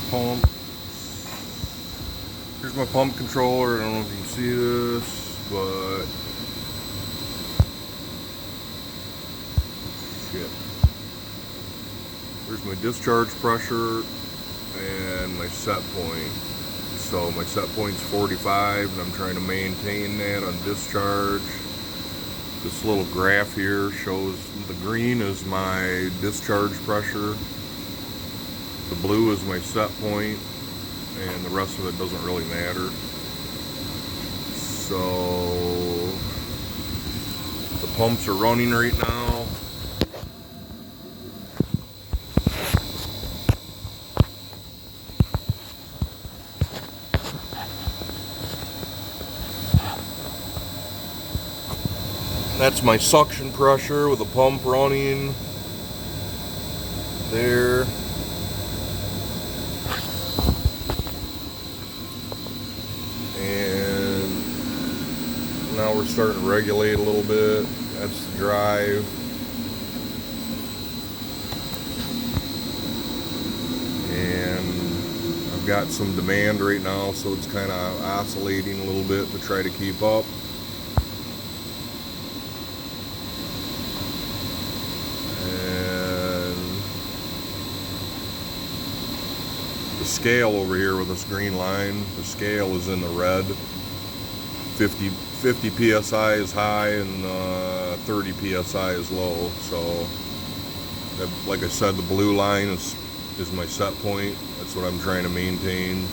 pump. Here's my pump controller. I don't know if you can see this, but shit. There's my discharge pressure and my set point. So my set point's 45 and I'm trying to maintain that on discharge. This little graph here shows the green is my discharge pressure, the blue is my set point, and the rest of it doesn't really matter. So the pumps are running right now. That's my suction pressure with the pump running there. And now we're starting to regulate a little bit. That's the drive. And I've got some demand right now, so it's kind of oscillating a little bit to try to keep up. Scale over here with this green line, the scale is in the red. 50 psi is high and 30 psi is low. So like I said, the blue line is my set point. That's what I'm trying to maintain.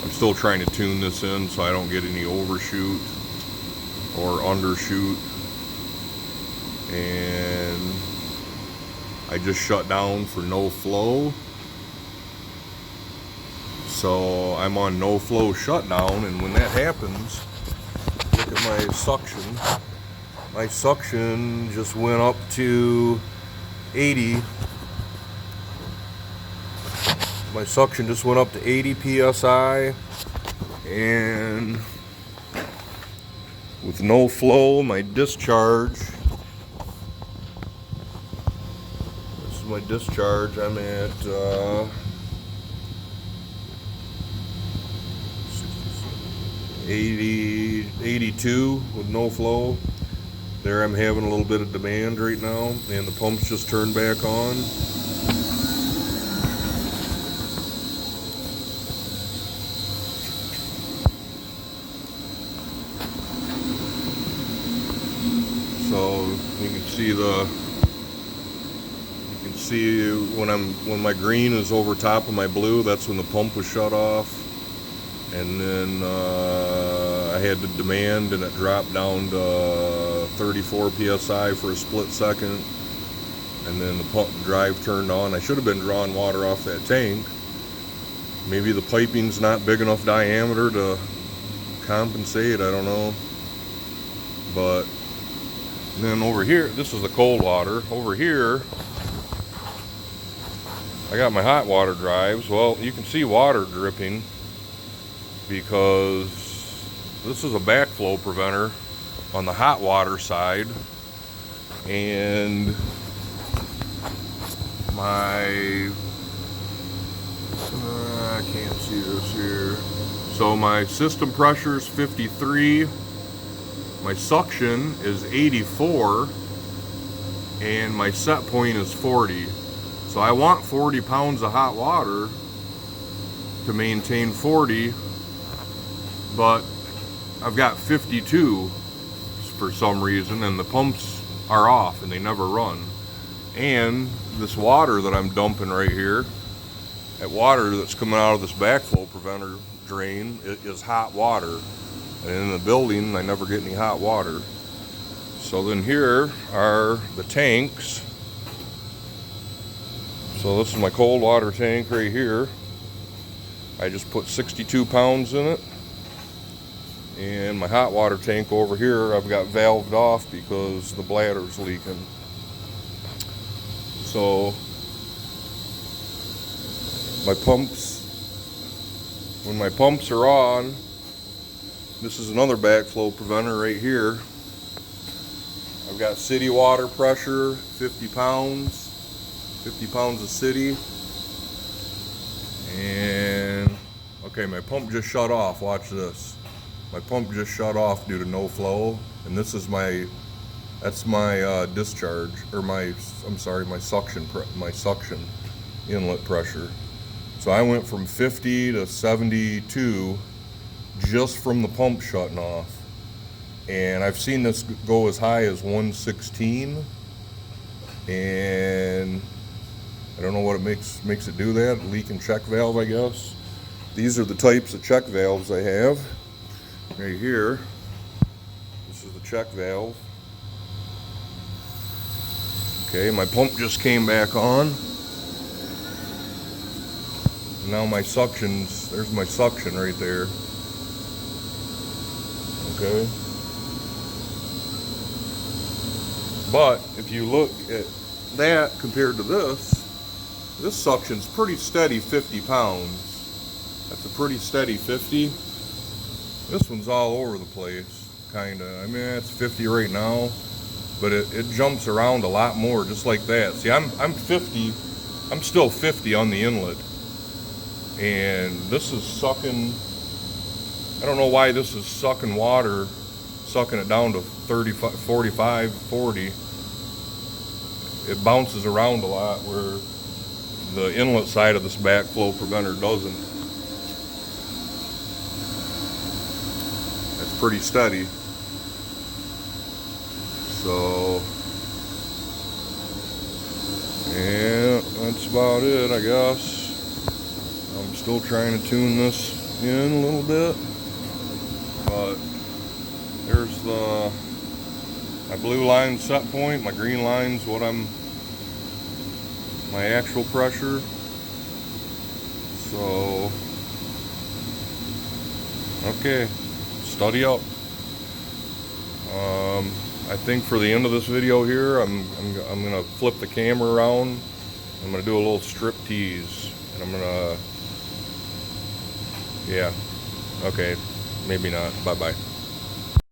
I'm still trying to tune this in so I don't get any overshoot or undershoot. And I just shut down for no flow. So I'm on no flow shutdown, and when that happens, look at my suction. My suction just went up to 80. My suction just went up to 80 psi, and with no flow, my discharge, this is my discharge, I'm at 82 with no flow. There I'm having a little bit of demand right now, and the pumps just turned back on. So you can see when my green is over top of my blue, that's when the pump was shut off. And then I had the demand and it dropped down to 34 psi for a split second, and then the pump drive turned on. I should have been drawing water off that tank. Maybe the piping's not big enough diameter to compensate, I don't know. But then over here, this is the cold water. Over here I got my hot water drives. Well, you can see water dripping because this is a backflow preventer on the hot water side, and my I can't see this here. So my system pressure is 53, my suction is 84, and my set point is 40. So I want 40 pounds of hot water to maintain 40, but I've got 52 for some reason, and the pumps are off and they never run. And this water that I'm dumping right here, that water that's coming out of this backflow preventer drain, it is hot water. And in the building, I never get any hot water. So then here are the tanks. So this is my cold water tank right here. I just put 62 pounds in it. And my hot water tank over here, I've got valved off because the bladder's leaking. So my pumps, when my pumps are on, this is another backflow preventer right here. I've got city water pressure, 50 pounds of city. And okay, my pump just shut off. Watch this. My pump just shut off due to no flow, and this is that's my discharge, or my suction inlet pressure. So I went from 50 to 72 just from the pump shutting off. And I've seen this go as high as 116, and I don't know what it makes it do that. Leak and check valve, I guess. These are the types of check valves I have. Right here, this is the check valve. Okay, my pump just came back on. Now my suctions, there's my suction right there. Okay. But if you look at that compared to this suction's pretty steady 50 pounds. That's a pretty steady 50. This one's all over the place, kinda. I mean, it's 50 right now, but it jumps around a lot more, just like that. See, I'm 50, I'm still 50 on the inlet. And this is sucking, I don't know why this is sucking water, sucking it down to 35, 45, 40. It bounces around a lot where the inlet side of this backflow preventer doesn't. It's pretty steady. So, yeah, that's about it, I guess. I'm still trying to tune this in a little bit, but there's my blue line set point, my green line's my actual pressure. So, okay, study up. I think for the end of this video here, I'm gonna flip the camera around. I'm gonna do a little strip tease, and I'm gonna, yeah, okay, maybe not. Bye bye.